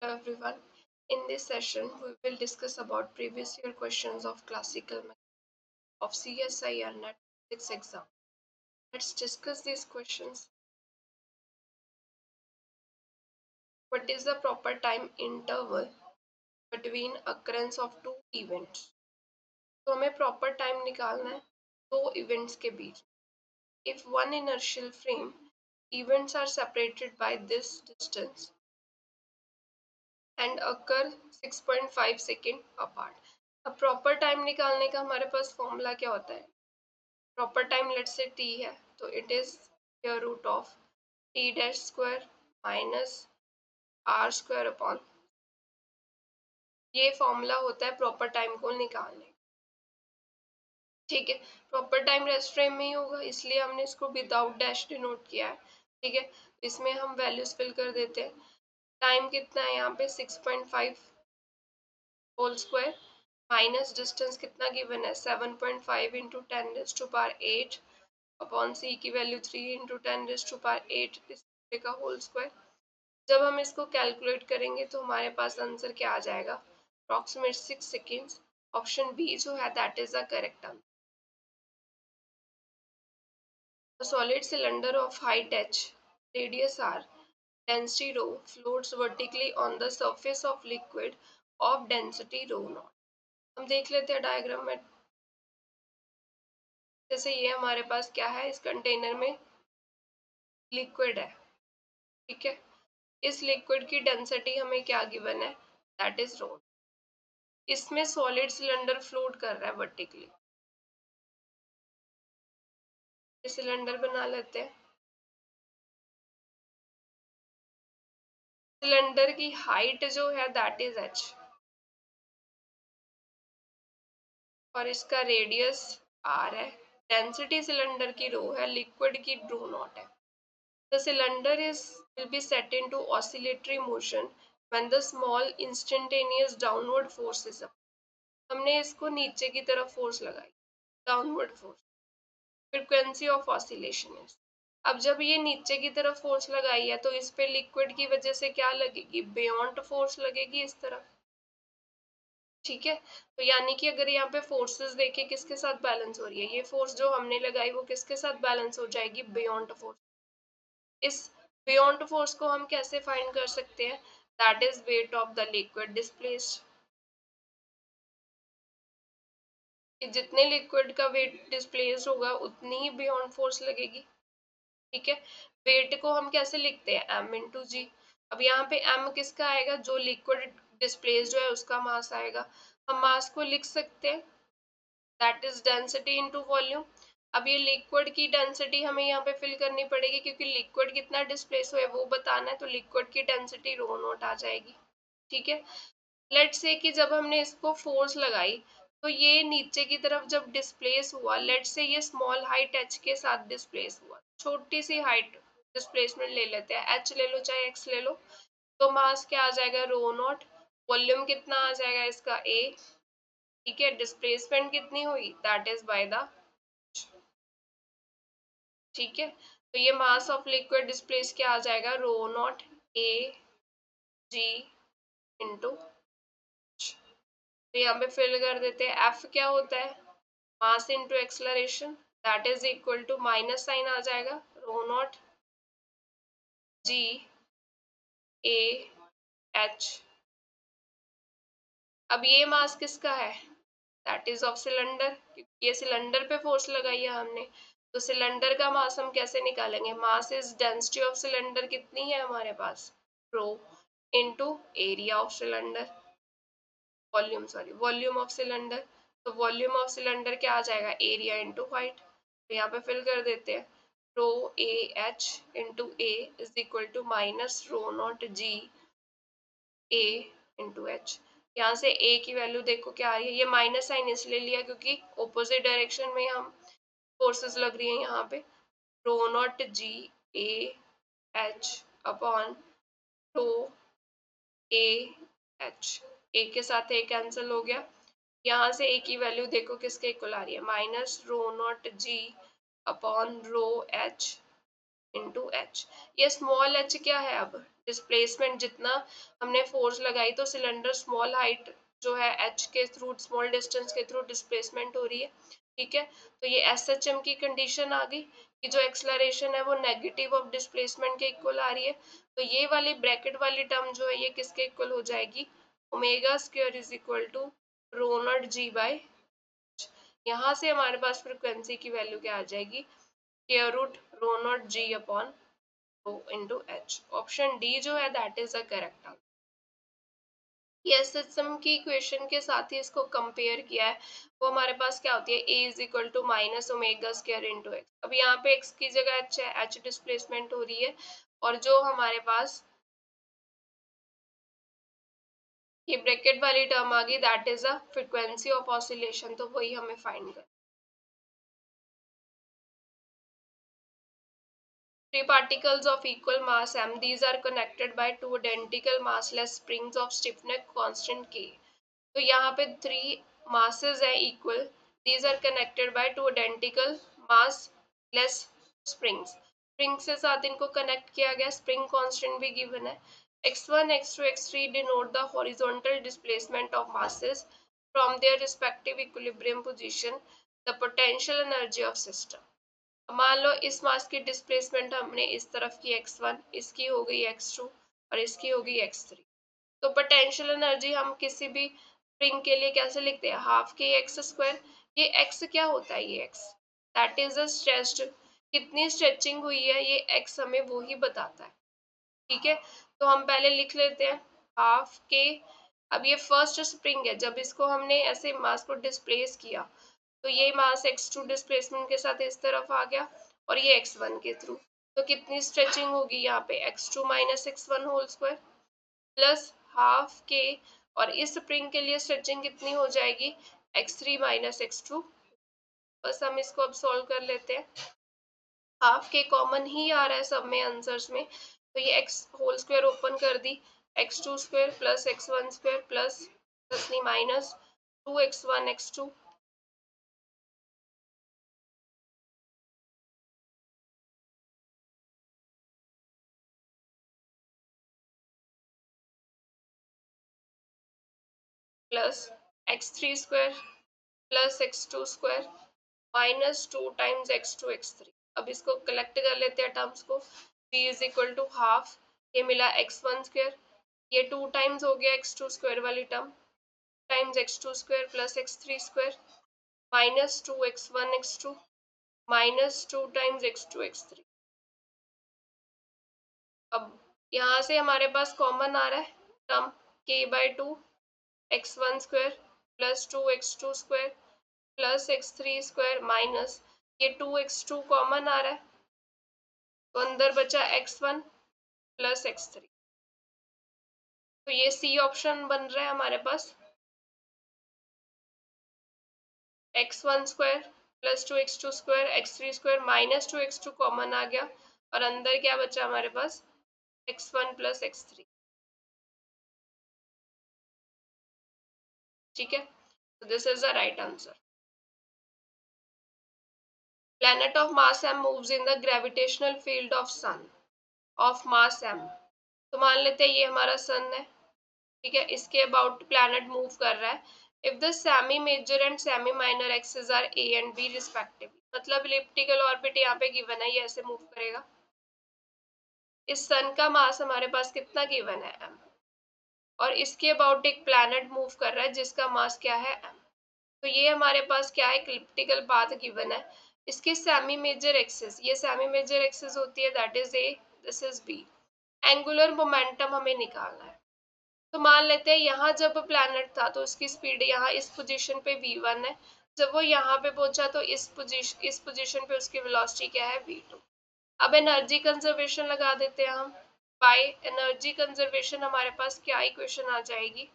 Hello everyone. In this session, we will discuss about previous year questions of classical math of CSIR NET physics exam. Let's discuss these questions. What is the proper time interval between occurrence of two events? तो हमें proper time निकालना है दो events के बीच. If one inertial frame events are separated by this distance and occur 6.5 second apart. अब proper time निकालने का हमारे पास फॉर्मूला क्या होता है? Proper time let's say t है तो it is square root of t dash square minus r square upon. ये फॉर्मूला होता है प्रॉपर टाइम को निकालने. ठीक है, प्रॉपर टाइम रेस्ट फ्रेम में ही होगा इसलिए हमने इसको विदाउट डैश डिनोट किया है. ठीक है, इसमें हम वैल्यूज फिल कर देते हैं. टाइम कितना है यहाँ पे 6.5 होल स्क्वायर माइनस डिस्टेंस कितना गिवन है 7.5 into 10 raise to power 8 upon C की value 3 into 10 raise to power 8 इस का होल स्क्वायर. जब हम इसको कैलकुलेट करेंगे तो हमारे पास आंसर क्या आ जाएगा अप्रॉक्सीमेट 6 सेकेंड्स. ऑप्शन बी जो है that is the correct answer. A solid cylinder of height h, radius r, density rho floats vertically on the surface of liquid of density rho naught. हम देख लेते हैं diagram में. जैसे ये हमारे पास क्या है, इस कंटेनर में लिक्विड है. ठीक है, इस लिक्विड की डेंसिटी हमें क्या गिवन है दैट इज रो. इसमें सॉलिड सिलेंडर फ्लोट कर रहा है वर्टिकली. सिलेंडर बना लेते हैं. सिलेंडर की हाइट जो है दैट इज h और इसका रेडियस r है. डेंसिटी सिलेंडर की रो है, लिक्विड की रो नॉट है. The cylinder is will be set into oscillatory motion when the small instantaneous downward force is applied. हमने इसको नीचे की तरफ फोर्स लगाई, downward force. Frequency of oscillation है. अब जब ये नीचे की तरफ फोर्स लगाई है तो इस पे लिक्विड की वजह से क्या लगेगी, बियॉन्ड फोर्स लगेगी इस तरफ. ठीक है, तो यानी कि अगर यहाँ पे फोर्सेस देखे किसके साथ बैलेंस हो रही है, ये फोर्स जो हमने लगाई वो किसके साथ बैलेंस हो जाएगी, बियॉन्ड फोर्स. इस बियॉन्ड फोर्स को हम कैसे फाइंड कर सकते हैं, that is weight of the liquid displaced. जितने लिक्विड का वेट डिस्प्लेस्ड होगा उतनी ही बियॉन्ड फोर्स लगेगी. ठीक है, वेट को हम कैसे लिखते हैं, m इंटू जी. अब यहाँ पे m किसका आएगा, जो लिक्विड डिस्प्लेस्ड है उसका मास आएगा. हम मास को लिख सकते हैं that is density into volume. अब ये लिक्विड की डेंसिटी हमें यहाँ पे फिल करनी पड़ेगी क्योंकि लिक्विड कितना डिस्प्लेस हुआ है वो बताना है, तो लिक्विड की डेंसिटी रो नोट आ जाएगी. ठीक है, लेट्स से कि जब हमने इसको फोर्स लगाई तो ये नीचे की तरफ जब डिस्प्लेस हुआ, लेट्स से ये स्मॉल हाइट h के साथ डिस्प्लेस हुआ, छोटी सी हाइट डिस्प्लेसमेंट ले लेते हैं, h ले लो चाहे x ले लो. तो मास क्या आ जाएगा, रो नॉट. वॉल्यूम कितना आ जाएगा इसका a. ठीक है, डिस्प्लेसमेंट कितनी हुई दैट इज बाय द. ठीक है, तो ये मास ऑफ लिक्विड डिस्प्लेस क्या आ जाएगा, rho not a g into. तो यहाँ पे फिल कर देते हैं. F क्या होता है, mass into acceleration, that is equal to minus sign आ जाएगा, rho naught g a h. अब ये मास किसका है, दैट इज ऑफ सिलेंडर. ये सिलेंडर पे फोर्स लगाई है हमने, तो सिलेंडर का मास हम कैसे निकालेंगे, mass is density of cylinder कितनी है हमारे पास, rho into area of cylinder, volume of cylinder. तो वॉल्यूम ऑफ सिलेंडर क्या आ जाएगा, एरिया इंटू हाइट. तो यहाँ पे फिल कर देते हैं, rho A H into A is equal to minus rho naught G A into H. यहाँ से ए की वैल्यू देखो क्या आ रही है, ये माइनस साइन इसलिए लिया क्योंकि ऑपोजिट डायरेक्शन में हम फोर्सेस लग रही है यहाँ पे. Rho naught G A H upon rho A H. A के साथ ए कैंसिल हो गया. यहाँ से ए की वैल्यू देखो किसके इक्वल आ रही है, minus rho naught g upon rho h into h. ये स्मॉल एच क्या है, अब डिस्प्लेसमेंट, जितना हमने फोर्स लगाई तो सिलेंडर स्मॉल हाइट जो है एच के थ्रू, स्मॉल डिस्टेंस के थ्रू डिस्प्लेसमेंट हो रही है, ठीक है। तो ये एस एच एम की कंडीशन आ गई कि जो एक्सलरेशन है वो नेगेटिव ऑफ डिस्प्लेसमेंट के इक्वल आ रही है। तो ये वाली ब्रैकेट वाली टर्म जो है ये किसके इक्वल हो जाएगी, omega square is equal to rho naught g by. यहाँ से हमारे पास फ्रिक्वेंसी की वैल्यू क्या आ जाएगी, square root rho naught g upon rho into h. Option D जो है that is the correct answer. ये सिस्टम की इक्वेशन के साथ ही इसको कंपेयर किया है, वो हमारे पास क्या होती है, a is equal to minus omega square into x. अब यहाँ पे x की जगह h है, h डिस्प्लेसमेंट हो रही है, और जो हमारे पास ये ब्रैकेट वाली टर्म आ गई that is a frequency of oscillation, तो वही हमें फाइंड कर। Three particles of equal mass m, these are connected by two identical massless springs of stiffness constant k। तो यहाँ पे थ्री masses है equal, these are connected by two identical massless springs। Spring से साथ इनको connect किया गया, spring constant भी गिवन है। x1 x2 x3 denote the horizontal displacement of masses from their respective equilibrium position, the potential energy of system। मान लो इस मास की डिस्प्लेसमेंट हमने इस तरफ की x1, इसकी हो गई x2 और इसकी हो गई x3। तो पोटेंशियल एनर्जी हम किसी भी स्प्रिंग के लिए कैसे लिखते हैं, हाफ के एक्स स्क्वायर। ये x क्या होता है, ये x that is a stretched, कितनी स्ट्रेचिंग हुई है ये x हमें वो ही बताता है, ठीक है। तो हम पहले लिख लेते हैं हाफ के। अब ये फर्स्ट स्प्रिंग है, जब इसको हमने ऐसे मास को डिस्प्लेस किया तो ये मास x2 डिस्प्लेसमेंट के साथ इस तरफ आ गया और ये x1 के थ्रू, तो कितनी स्ट्रेचिंग होगी यहाँ पे, x2 minus x1 whole square plus half के, और इस स्प्रिंग के लिए स्ट्रेचिंग कितनी हो जाएगी, x3 माइनस x2। बस हम इसको अब सॉल्व कर लेते हैं, हाफ के कॉमन ही आ रहा है सब में आंसर्स में, तो ये x होल स्क्वायर ओपन कर दी, x2 square plus x1 square plus plus नहीं minus 2x1 x2 plus x3 square plus x2 square minus 2 times x2 x3। अब इसको कलेक्ट कर लेते हैं टर्म्स को, b is equal to half, ये मिला x1 स्क्वायर, ये 2 टाइम्स हो गया x2 स्क्वायर वाली term, times x2 square plus x3 square minus 2x1 x2 minus 2 times x2 x3। अब यहाँ से हमारे पास कॉमन आ रहा है term k/2 x1 square plus 2x2 square plus x3 square minus ये 2x2 कॉमन आ रहा है, तो अंदर बचा x1 प्लस x3। तो ये सी ऑप्शन बन रहा है हमारे पास, x1 square plus 2x2 square x3 square minus 2x2 common आ गया और अंदर क्या बचा हमारे पास, x1 प्लस x3, ठीक है। तो this is the right answer. Planet of mass m moves in the gravitational field of sun of mass m। तो मान लेते हैं ये हमारा सन है, ठीक है, इसके अबाउट प्लैनेट मूव कर रहा है। If the semi major and semi minor axis are a and b respectively, मतलब इलिप्टिकल ऑर्बिट यहाँ पे गिवन है, ये ऐसे मूव करेगा। इस सन का मास हमारे पास कितना गिवन है m, और इसके अबाउट एक प्लैनेट मूव कर रहा है जिसका मास क्या है m। तो ये हमारे पास क्या है, इलिप्टिकल पाथ गिवन है। इसके सेमी मेजर एक्सिस, ये सेमी मेजर एक्सिस होती है that is a, this is b. Angular momentum हमें निकालना है, तो मान लेते हैं यहाँ जब प्लैनेट था तो उसकी स्पीड यहाँ इस पोजीशन पे v1 है, जब वो यहाँ पे पहुंचा तो इस पोजीशन पे उसकी वेलोसिटी क्या है, v2। अब एनर्जी कंजर्वेशन लगा देते हैं हम, बाय एनर्जी कंजर्वेशन हमारे पास क्या इक्वेशन आ जाएगी,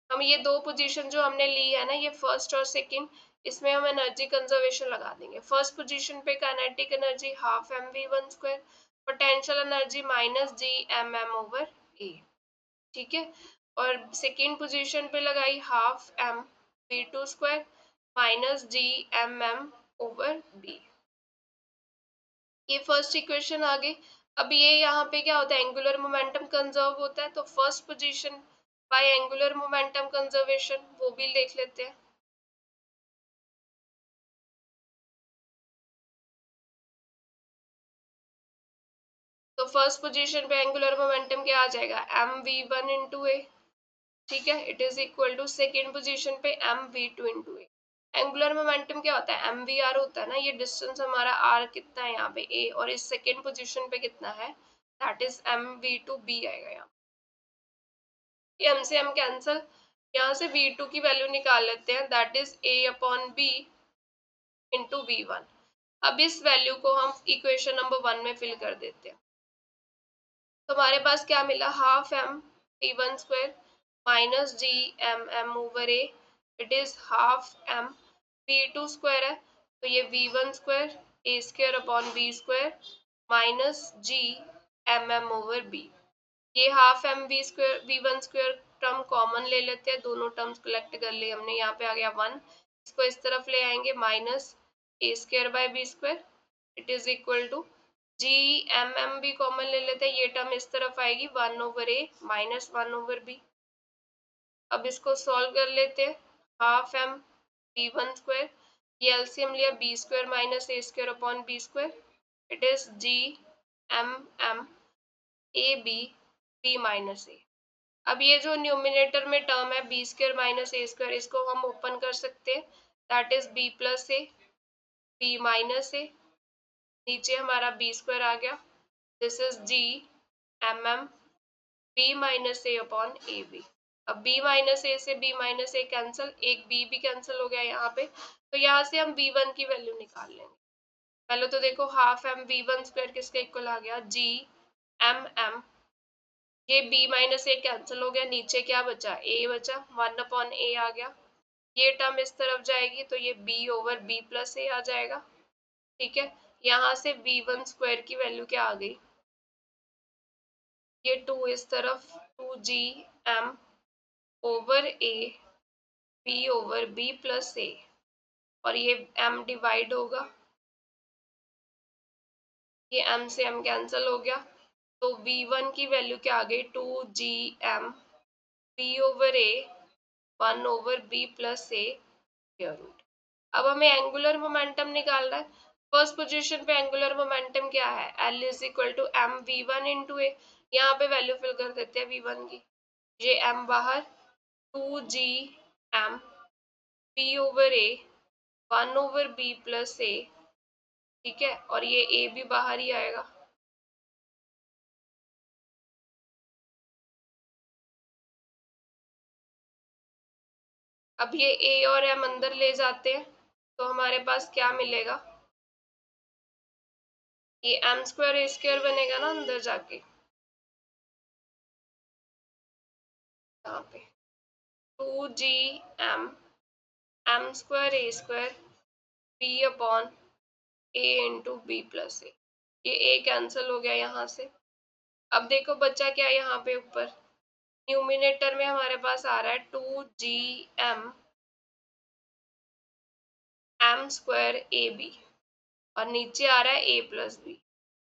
हम ये दो पोजीशन जो हमने ली है ना, ये फर्स्ट और सेकंड, इसमें हम एनर्जी कंजर्वेशन लगा देंगे। फर्स्ट पोजीशन पे kinetic energy half mv1 square, potential energy minus G M M over A, ठीक है। और सेकेंड पोजीशन पे लगाई half m v2 square minus G M M over B. ये फर्स्ट इक्वेशन आ गई। अब ये यहाँ पे क्या होता है, एंगुलर मोमेंटम कंजर्व होता है, तो first position by angular momentum conservation वो भी देख लेते हैं। तो फर्स्ट पोजीशन पे एंगुलर मोमेंटम क्या आ जाएगा, M we one into A, ठीक है, it is equal to second position पे M we two into A. Angular momentum क्या होता है, एम वी आर होता है ना, ये डिस्टेंस हमारा आर कितना है यहाँ पे ए, और इस सेकेंड पोजीशन पे कितना है, that is m we two b आएगा यहाँ। ये एम से एम कैंसल, यहाँ से वी टू की वैल्यू निकाल लेते हैं, that is a upon b into v one. अब इस वैल्यू को हम इक्वेशन नंबर वन में फिल कर देते हैं। तो हमारे पास क्या मिला, half m we one square minus G M M over a, it is half m we two square है, तो ये वी वन स्क्वायर ए square upon B square minus G M M over B. ये half m v square we one square term common ले लेते हैं, दोनों terms collect कर लिए हमने, यहाँ पे आ गया वन, इसको इस तरफ ले आएंगे, minus A square by B square, it is equal to G M M भी कॉमन ले लेते हैं, ये टर्म इस तरफ आएगी, one over A minus one over B. अब इसको सॉल्व कर लेते हैं, half M B one square, ये एलसीएम लिया, B square minus A square upon B square, it is G M M A B B minus A. अब ये जो न्यूमिनेटर में टर्म है B square minus A square, इसको हम open कर सकते हैं, that is B plus A B minus A, नीचे हमारा बी स्क्वायर आ गया, this is G M M B minus A upon A B. अब बी माइनस ए से बी माइनस ए कैंसिल, एक बी भी कैंसिल हो गया यहाँ पे, तो यहाँ से हम बी वन की वैल्यू निकाल लेंगे। पहले तो देखो half m we one square किसके इक्वल आ गया, जी एम एम, ये b माइनस ए कैंसिल हो गया, नीचे क्या बचा, a बचा, वन अपॉन ए आ गया, ये टर्म इस तरफ जाएगी तो ये b over b plus A आ जाएगा, ठीक है। यहाँ से v वन स्क्वायर की वैल्यू क्या आ गई, ये टू इस तरफ, two ji M over A b over b plus A, और ये m डिवाइड होगा, ये m से m कैंसिल हो गया, तो v1 की वैल्यू क्या आ गई, two ji M b over A one over B plus A square root. अब हमें एंगुलर मोमेंटम निकालना है, फर्स्ट पोजीशन पे एंगुलर मोमेंटम क्या है, L is equal to M we one into A, यहाँ पे वैल्यू फिल कर देते हैं वी वन की, ये एम बाहर, two ji M B over A one over B plus A, ठीक है, और ये ए भी बाहर ही आएगा। अब ये ए और एम अंदर ले जाते हैं, तो हमारे पास क्या मिलेगा, ये एम स्क्वायर ए स्क्वायर बनेगा ना अंदर जाके, यहाँ पे two G M M square A square B upon A into B plus A, ये ए कैंसिल हो गया यहाँ से। अब देखो बच्चा क्या है यहाँ पे ऊपर, न्यूमिनेटर में हमारे पास आ रहा है two G M M square a b, और नीचे आ रहा है ए प्लस बी,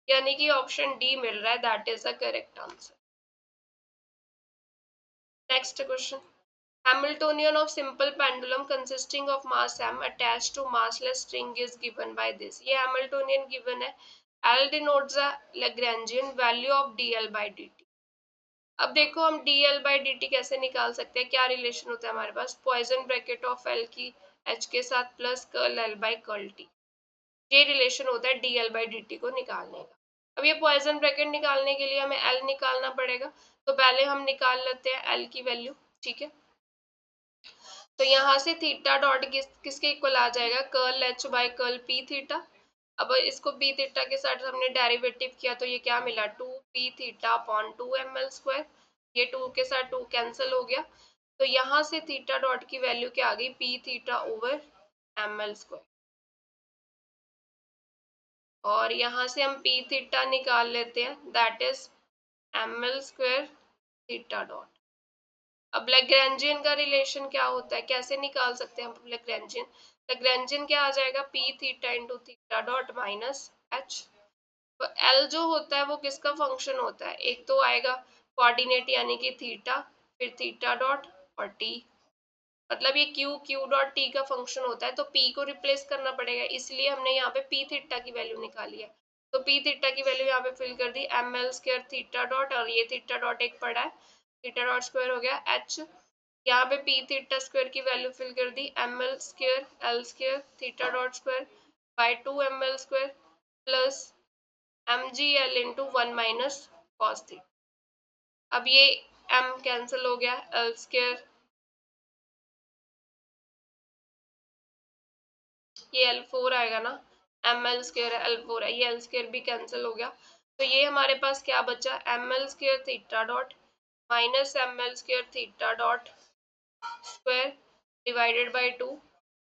यानी कि ऑप्शन डी मिल रहा है, that is the correct answer. Next question, Hamiltonian of simple pendulum consisting of mass m attached to massless string is given by this। ये Hamiltonian given है, L denotes the Lagrangian value of dl by dt। अब देखो हम dl by dt कैसे निकाल सकते हैं, क्या रिलेशन होता है हमारे पास, पॉइजन ब्रैकेट ऑफ L की h के साथ plus curl L by curl t, ये रिलेशन होता है dl by dt को निकालने का। अब ये पॉइजन ब्रैकेट निकालने के लिए हमें L निकालना पड़ेगा, तो पहले हम निकाल लेते हैं L की वैल्यू, ठीक है। तो यहाँ से थीटा डॉट किसके इक्वल आ जाएगा, curl H by curl P theta. अब इसको पी थीटा के साथ हमने डेरिवेटिव किया, तो ये क्या मिला, two p theta upon two m L square, ये टू के साथ टू कैंसिल हो गया, तो यहाँ से थीटा डॉट की वैल्यू क्या आ गई, p theta over M L square, और यहाँ से हम पी थीटा निकाल लेते हैं, that is m L square theta dot. अब लैग्रैन्जियन का रिलेशन क्या होता है, कैसे निकाल सकते हैं हम लैग्रैन्जियन, लैग्रैन्जियन क्या आ जाएगा, P theta into theta dot minus H, तो एल जो होता है वो किसका फंक्शन होता है, एक तो आएगा कोऑर्डिनेट यानी कि थीटा, फिर थीटा डॉट और टी, मतलब ये क्यू डॉट टी का फंक्शन होता है। तो पी को रिप्लेस करना पड़ेगा, इसलिए हमने यहाँ पे पी थीटा की वैल्यू निकाली है। तो पी थीटा की वैल्यू यहाँ पे फिल कर दी, M L square theta dot, और ये थीटा डॉट एक पड़ा है, थीटा डॉट स्क्वायर हो गया एच, यहाँ पे पी थीटा स्क्वायर की वैल्यू फिल कर दी, M L square theta dot square by 2 M L square plus M G L into 1 minus cos theta. अब ये m कैंसिल हो गया, एल स्क्वायर, ये L4 आएगा ना, एम एल स्क्वायर L4 है, ये एल स्क्वायर भी कैंसिल हो गया। तो ये हमारे पास क्या बचा, m L square theta dot minus m L square theta dot square divided by 2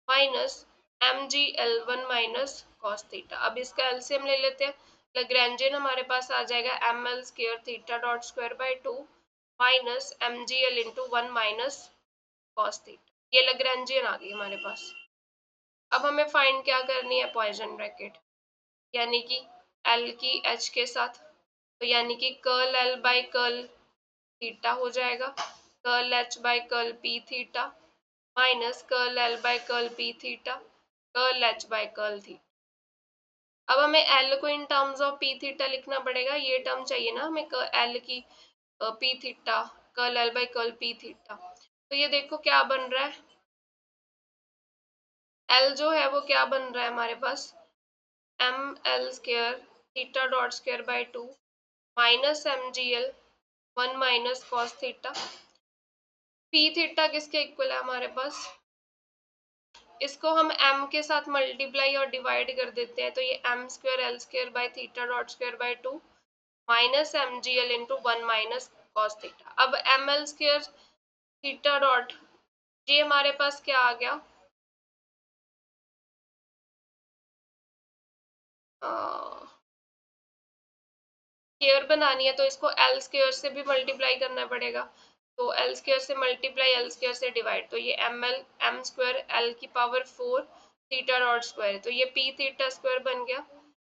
minus M G L 1 minus cos theta. अब इसका एलसीएम ले लेते हैं, लैग्रैन्जियन हमारे पास आ जाएगा m L square theta dot square by 2 minus M G L into 1 minus cos theta, ये लैग्रैन्जियन आ गई हमारे पास। अब हमें फाइंड क्या करनी है, पॉइसन ब्रैकेट, यानी कि एल की एच के साथ, तो यानी कि curl L by curl theta हो जाएगा, curl H by curl P theta minus curl L by curl P theta, curl H by curl theta. अब हमें एल को in terms of P theta लिखना पड़ेगा, ये टर्म चाहिए ना हमें एल की, P theta curl L by curl P theta. तो ये देखो क्या बन रहा है, एल जो है वो क्या बन रहा है हमारे पास, M L square theta dot square by 2 minus M G L 1 minus cos theta. P theta किसके इक्वल है हमारे पास, इसको हम m के साथ मल्टीप्लाई और डिवाइड कर देते हैं, तो ये M square L square by theta dot square by 2 minus M G L into 1 minus cos theta. अब M L square theta dot, ये हमारे पास क्या आ गया, स्क्वायर बनानी है तो इसको एल स्क्वायर से भी मल्टीप्लाई करना पड़ेगा, तो एल स्क्वायर से मल्टीप्लाई एल स्क्वायर से डिवाइड, तो ये एम स्क्वायर एल की पावर 4 थीटा डॉट स्क्वायर, तो ये पी थीटा स्क्वायर बन गया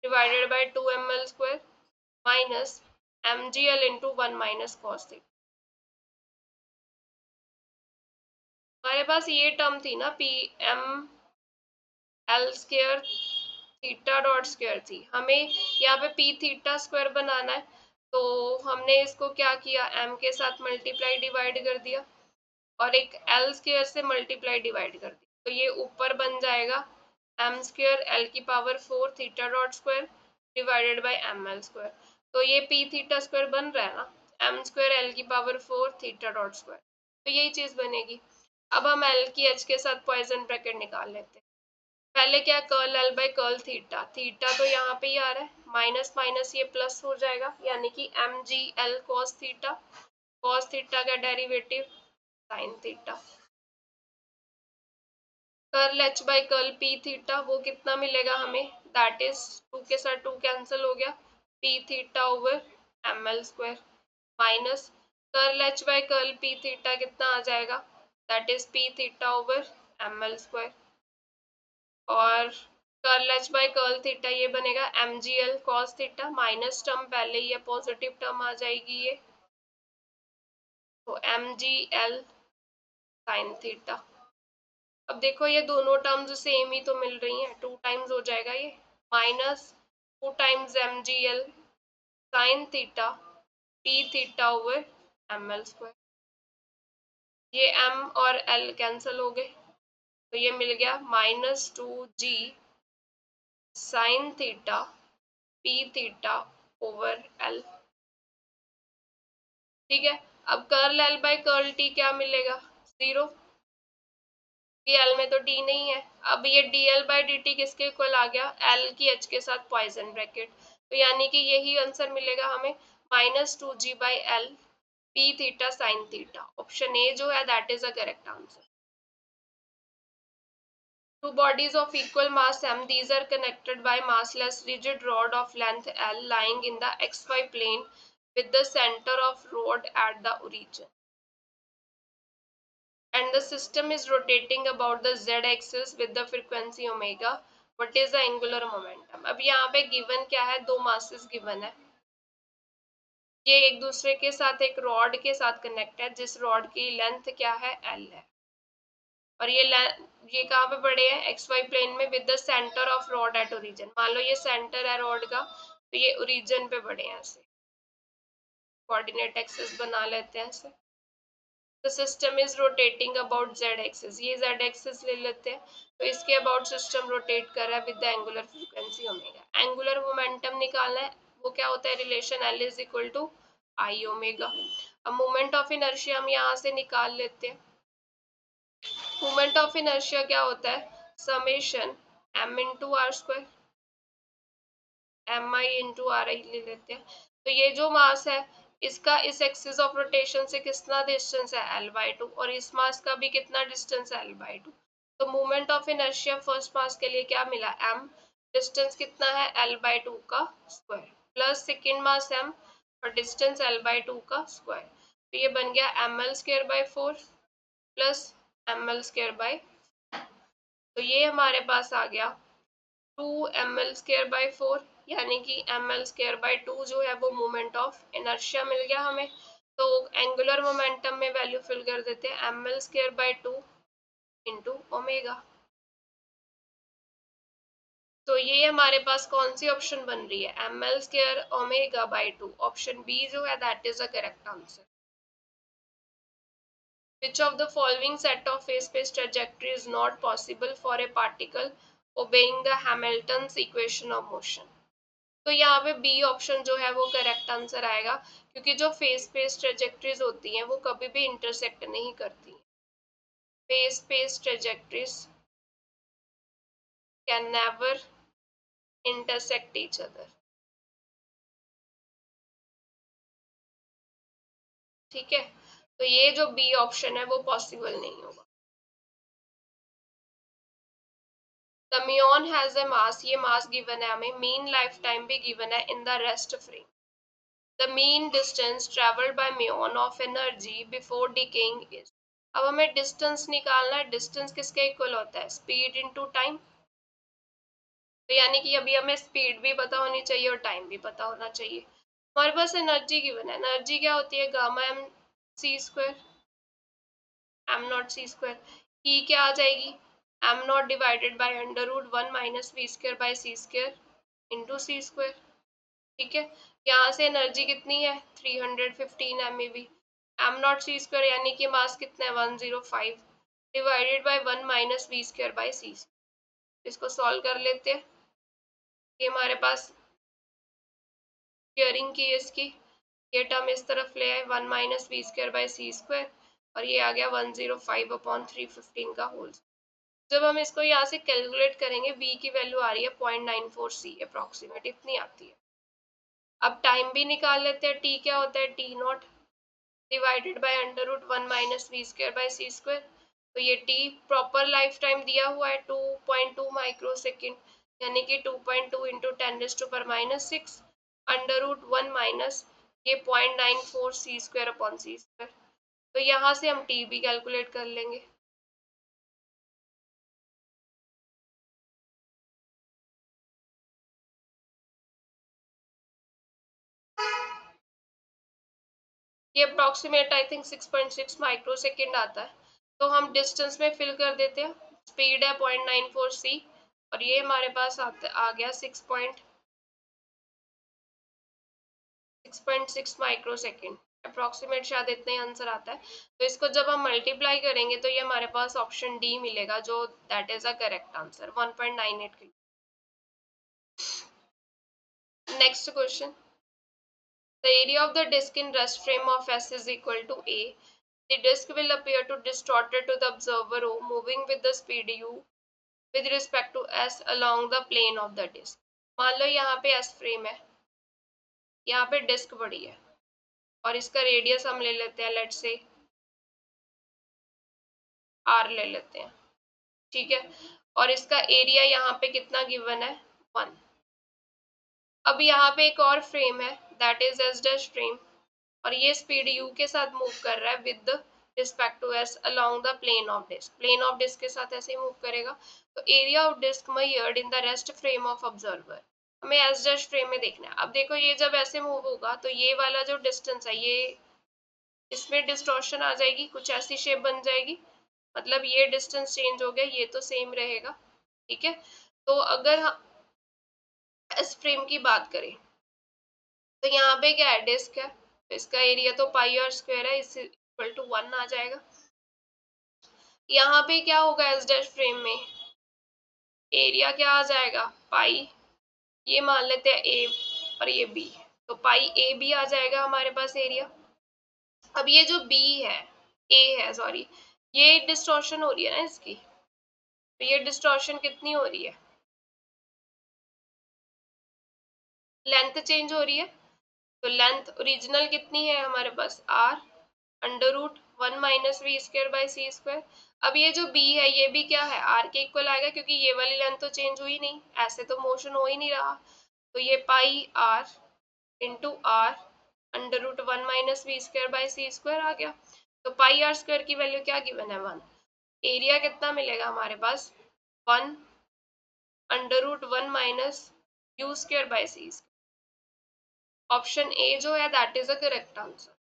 divided by 2 M L square minus M G L into 1 minus cos theta. हमारे पास ये टर्म थी ना, p m L square theta dot square थी, हमें यहाँ पे पी थीटा स्क्वायर बनाना है, तो हमने इसको क्या किया, m के साथ मल्टीप्लाई डिवाइड कर दिया और एक एल स्क्वायर से मल्टीप्लाई डिवाइड कर दिया, तो ये ऊपर बन जाएगा एम स्क्वायर एल की power 4 theta dot square divided by m L square, तो ये पी थीटा स्क्वायर बन रहा है ना, एम स्क्वायर एल की पावर 4 थीटा डॉट स्क्वायर, तो यही चीज बनेगी। अब हम एल की एच के साथ पॉइसन ब्रैकेट निकाल लेते हैं। पहले क्या, curl L by curl theta, theta तो यहाँ पे ही आ रहा है, माइनस माइनस ये प्लस हो जाएगा, यानी कि एम जी L cos theta, cos theta का derivative sine theta, curl H by curl P theta, वो कितना मिलेगा हमें, दैट इज 2 के साथ 2 कैंसिल हो गया, P theta over M L square minus curl H by curl P theta कितना आ जाएगा, that is P theta over M L square, और curl H by curl theta ये बनेगा एम जी L cos theta, minus term पहले ही है, positive term आ जाएगी ये, तो M G L sine theta. अब देखो ये दोनों टर्म्स सेम ही तो मिल रही हैं, 2 टाइम्स हो जाएगा ये, minus 2 times m G L sine theta P theta over M L square, ये m और l कैंसिल हो गए, तो ये मिल गया -2g sine theta P theta over l। ठीक है, अब curl l by curl t क्या मिलेगा, 0, l में तो d नहीं है। अब ये dl बाई dt किसके इक्वल आ गया, l की h के साथ पॉइसन ब्रैकेट, तो यानी कि यही आंसर मिलेगा हमें, -2g by l p theta sine theta, option A जो है that is a correct answer. Two bodies of equal mass m, these are connected by massless rigid rod of length l lying in the xy plane with the center of rod at the origin, and the system is rotating about the z axis with the frequency omega. What is the angular momentum. अब यहाँ पे given क्या है, दो masses given है, ये एक दूसरे के साथ एक रॉड के साथ कनेक्ट है, जिस रॉड की लेंथ क्या है, एल है, और ये कहाँ पे पड़े हैं, एक्स वाई प्लेन में with the centre of rod at origin. मान लो ये सेंटर है रॉड का, तो ये ओरिजिन पे पड़े हैं, ऐसे कोऑर्डिनेट एक्सिस बना लेते हैं ऐसे। The system is rotating about Z axis, ये जेड एक्सिस ले लेते हैं, तो इसके अबाउट सिस्टम रोटेट कर रहा है with the angular frequency omega. Angular momentum निकालना है, वो क्या होता है, relation l is equal to I omega. अब मोमेंट ऑफ इनर्शिया हम यहाँ से निकाल लेते हैं। मोमेंट ऑफ इनर्शिया क्या होता है, summation m into r square, m i into r i ले लेते हैं। तो ये जो मास है, इसका इस एक्सिस ऑफ रोटेशन से कितना डिस्टेंस है, एल बाई टू, और इस मास का भी कितना डिस्टेंस है, एल बाई टू। तो moment of inertia first mass के लिए क्या मिला, एम, डिस्टेंस कितना है, एल बाई टू का square, plus second mass m और डिस्टेंस एल बाई टू का स्क्वायर। तो ये बन गया m L square by four plus m L square by, तो ये हमारे पास आ गया 2 ml² बाई 4, यानी कि ml²/2 जो है वो मोमेंट ऑफ इनर्शिया मिल गया हमें। तो एंगुलर मोमेंटम में वैल्यू फिल कर देते हैं ml²/2 इंटू ओमेगा। तो ये हमारे पास कौन सी ऑप्शन बन रही है, ml²/2। ऑप्शन बी जो है that is the correct answer. Which of the following set of phase-space trajectory is not possible for a particle obeying the Hamilton's equation of motion? तो यहाँ पे बी ऑप्शन जो है वो करेक्ट आंसर आएगा, क्योंकि जो फेस स्पेस ट्रेजेक्टरीज होती हैं वो कभी भी इंटरसेक्ट नहीं करती। Face space trajectories can never intersect each other. ठीक है, तो ये जो बी ऑप्शन है वो पॉसिबल नहीं होगा। द म्यून हैज अ मास, ये मास गिवन है हमें, मीन लाइफ टाइम भी गिवन है इन the rest frame. The mean distance traveled by muon of energy before decaying is। अब हमें डिस्टेंस निकालना है, डिस्टेंस किसके इक्वल होता है, स्पीड इनटू टाइम। तो यानी कि अभी हमें स्पीड भी पता होनी चाहिए और टाइम भी पता होना चाहिए। हमारे पास एनर्जी गिवन है, एनर्जी क्या होती है, gamma M C square, M not C square. E क्या आ जाएगी, M not divided by √1 minus we square by C square into C square. ठीक है, यहाँ से एनर्जी कितनी है, 315 MeV। M not C square यानी कि मास कितना है, 105 divided by 1 minus we square by C. इसको सॉल्व कर लेते हैं। ये हमारे पास स्क्वेयरिंग की इसकी, ये टर्म इस तरफ ले आए, 1 minus we square by C square, और ये आ गया 105/315 का होल। जब हम इसको यहाँ से कैलकुलेट करेंगे, v की वैल्यू आ रही है 0.94 C अप्रॉक्सीमेट, इतनी आती है। अब टाइम भी निकाल लेते हैं, t क्या होता है, t naught divided by √1 minus we square by C square. तो ये t प्रॉपर लाइफ टाइम दिया हुआ है 2.2 माइक्रो सेकेंड, यानी कि 2.2 इंटू 10⁻⁻⁶, √1 माइनस ये 0.94 सी स्क्वायर अपॉन सी स्क्वायर। तो यहाँ से हम t भी कैलकुलेट कर लेंगे। ये approximate I think 6.6 micro second आता है। तो हम डिस्टेंस में फिल कर देते हैं, स्पीड है 0.94 C, और ये हमारे पास आ गया 6.6 माइक्रो सेकेंड अप्रॉक्सीमेट, शायद इतना ही आंसर आता है। तो इसको जब हम मल्टीप्लाई करेंगे तो ये हमारे पास ऑप्शन डी मिलेगा, जो that is a correct answer, 1.98 kilo. Next question, the area of the disk in rest frame of S is equal to A. The disk will appear to distorted to the observer O, moving with the speed u with respect to S along the plane of the disk। मान लो यहाँ पे S frame है, यहाँ पे disc पड़ी है, और इसका रेडियस हम ले लेते हैं, लेट से R ले लेते हैं। ठीक है, और इसका एरिया यहाँ पे कितना गिवन है, 1। अब यहाँ पे एक और फ्रेम है that is S dash frame, और ये स्पीड u के साथ मूव कर रहा है with respect to s along the plane of disc, plane of disc के साथ ऐसे मूव करेगा। तो area of disc measured in the rest frame of observer, हमें एस डैश फ्रेम में देखना है। अब देखो ये जब ऐसे मूव होगा तो ये वाला जो डिस्टेंस है ये, इसमें डिस्टॉर्शन आ जाएगी, कुछ ऐसी शेप बन जाएगी, मतलब ये डिस्टेंस चेंज हो गया, ये तो सेम रहेगा, ठीक है। तो अगर हम एस फ्रेम की बात करें तो यहाँ पे क्या है, डिस्क है, तो इसका एरिया तो पाई आर स्क्वायर है, इस इक्वल टू 1 आ जाएगा। यहाँ पे क्या होगा एस डैश फ्रेम में, एरिया क्या आ जाएगा, पाई, ये मान लेते हैं ए और ये बी, तो पाई ए बी आ जाएगा हमारे पास एरिया। अब ये जो बी है, ए है सॉरी, ये डिस्टॉर्शन हो रही है ना इसकी, तो ये डिस्टॉर्शन कितनी हो रही है, लेंथ चेंज हो रही है। तो लेंथ ओरिजिनल कितनी है हमारे पास, are under root 1 - v² / c²। अब ये जो b है ये भी क्या है, r के इक्वल आएगा, क्योंकि ये वाली लेंथ तो चेंज हुई नहीं, ऐसे तो मोशन हो ही नहीं रहा, तो ये pi r into r under root 1 - v² / c² आ गया। तो पाई आर स्क्वायर की वैल्यू क्या गिवन है, 1। एरिया कितना मिलेगा हमारे पास, 1 अंडर रूट 1 - u²/c²। ऑप्शन ए जो है that is the correct answer.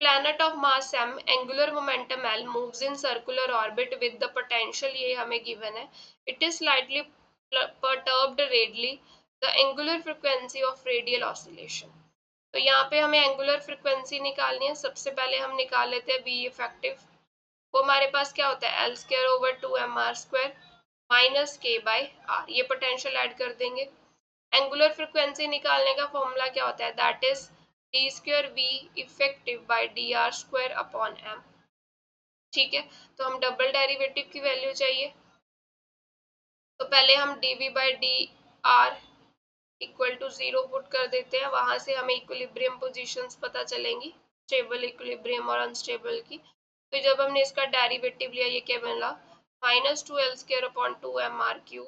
Planet of mass m, angular momentum L, moves in circular orbit with the potential, ये हमें given है, it is slightly perturbed radially, the angular frequency of radial oscillation। तो यहाँ पे हमें angular frequency निकालनी है। सबसे पहले हम निकाल लेते हैं बी इफेक्टिव, वो हमारे पास क्या होता है, L²/2mr² माइनस के बाई आर, ये पोटेंशियल ऐड कर देंगे। एंगुलर फ्रिक्वेंसी निकालने का फॉर्मूला क्या होता है, that is d²v effective by dr² / m, ठीक है। तो हम डबल डेरिवेटिव की वैल्यू चाहिए, तो पहले हम dv/dr इक्वल टू 0 पुट कर देते हैं, वहां से हमें इक्विलिब्रियम पोजीशंस पता चलेंगी, स्टेबल, इक्विलिब्रियम और अनस्टेबल की। तो जब हमने इसका डेरिवेटिव लिया, ये क्या बना, -2l² / 2mr³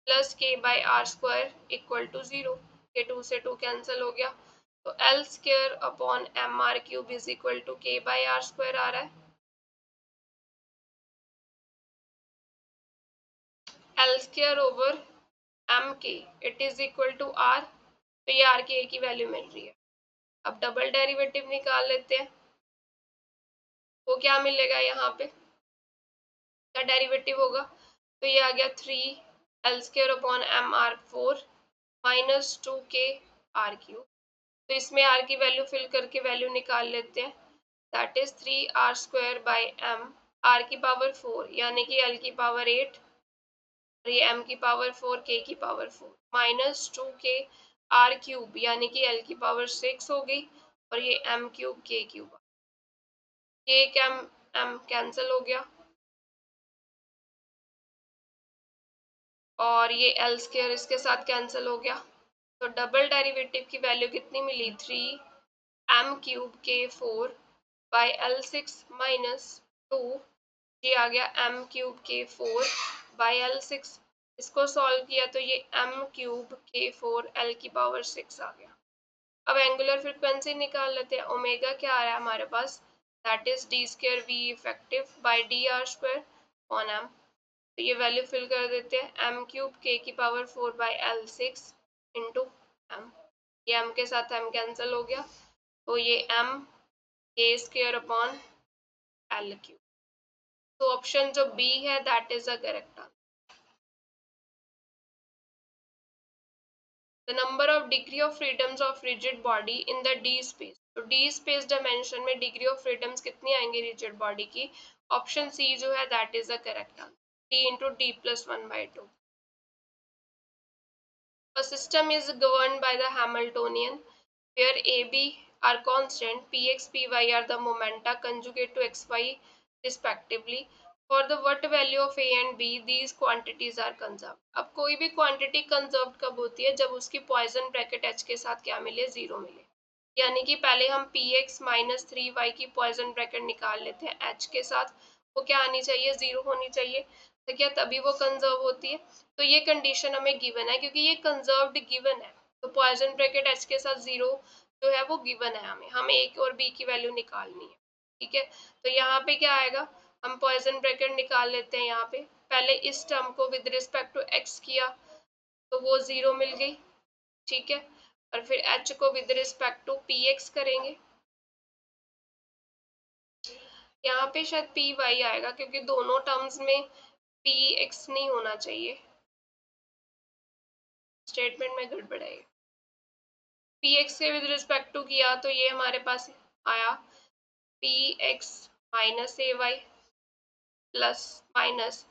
plus k by r square equal to 0, ये 2 से 2 कैंसिल हो गया, तो L² / mr³ is equal to k by r square आ रहा है, L²/mk it is equal to r, तो ये आर की ए की वैल्यू मिल रही है। अब डबल डेरिवेटिव निकाल लेते हैं, वो क्या मिलेगा, यहाँ पे क्या डेरिवेटिव होगा, तो ये आ गया 3l² / mr4 - 2k r³। तो इसमें r की वैल्यू फिल करके वैल्यू निकाल लेते हैं, that is 3r² / m, r की पावर 4 यानी कि l की पावर 8, और ये m की पावर 4 k की पावर 4 माइनस 2k r³ यानी कि l की पावर 6 हो गई, और ये m³ k³, ये m कैंसिल हो गया, और ये L² इसके साथ कैंसिल हो गया। तो डबल डेरिवेटिव की वैल्यू कितनी मिली, 3m³ k4 / L6 माइनस 2, ये आ गया m³ k4 / L6। इसको सॉल्व किया तो ये m³ k4 L की पावर 6 आ गया। अब एंगुलर फ्रिक्वेंसी निकाल लेते हैं, ओमेगा क्या आ रहा है हमारे पास, that is d²v effective by dr² / m, तो ये वैल्यू फिल कर देते हैं, m³ k की पावर 4/L6 इंटू m, ये m के साथ m कैंसिल हो गया, तो ये m k² / L³। तो ऑप्शन जो बी है that is the correct answer. The number of degree of freedoms of rigid body in the d space, तो d space dimension में डिग्री ऑफ फ्रीडम्स कितनी आएंगी रिजिड बॉडी की, option C जो है that is the correct answer, d into d+1/2। A system is governed by the Hamiltonian where AB are constant, Px, Py are the momenta conjugate to xy respectively. For the what value of A and B, these quantities are conserved. अब कोई भी quantity conserve कब होती है, जब उसकी poison bracket h के साथ क्या मिले, 0 मिले, यानी कि पहले हम px - 3y की पॉइजन ब्रैकेट निकाल लेते हैं h के साथ, वो क्या आनी चाहिए, 0 होनी चाहिए, तो क्या तभी वो कंजर्व होती है। तो ये कंडीशन हमें गिवन है, क्योंकि ये कंजर्व्ड गिवन है, तो पॉइजन ब्रैकेट h के साथ 0 जो है वो गिवन है, हमें ए और बी की वैल्यू निकालनी है। ठीक है, तो यहाँ पे क्या आएगा, हम पॉइसन ब्रैकेट निकाल लेते हैं। यहाँ पे पहले इस टर्म को विद रिस्पेक्ट टू एक्स किया तो वो 0 मिल गई। ठीक है, और फिर एच को with respect to P x करेंगे, यहाँ पे शायद पी वाई आएगा क्योंकि दोनों टर्म्स में पी एक्स नहीं होना चाहिए, स्टेटमेंट में गड़बड़ है। पी एक्स के विद रिस्पेक्ट टू किया तो ये हमारे पास आया p x minus a y plus minus,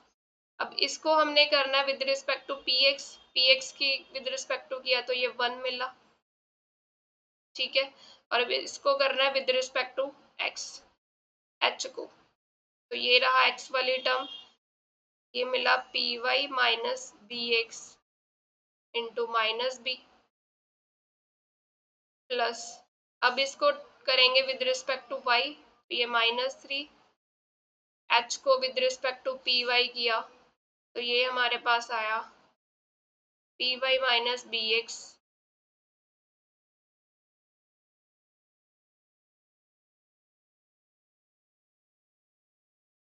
अब इसको हमने करना है with respect to P x की विद रिस्पेक्ट टू किया तो ये 1 मिला। ठीक है, और अब इसको करना है with respect to x, H को, तो ये रहा एक्स वाली टर्म, ये मिला p Y minus B x into minus b plus, अब इसको करेंगे विद रिस्पेक्ट टू वाई तो ये -3, एच को with respect to P Y किया तो ये हमारे पास आया P Y minus B X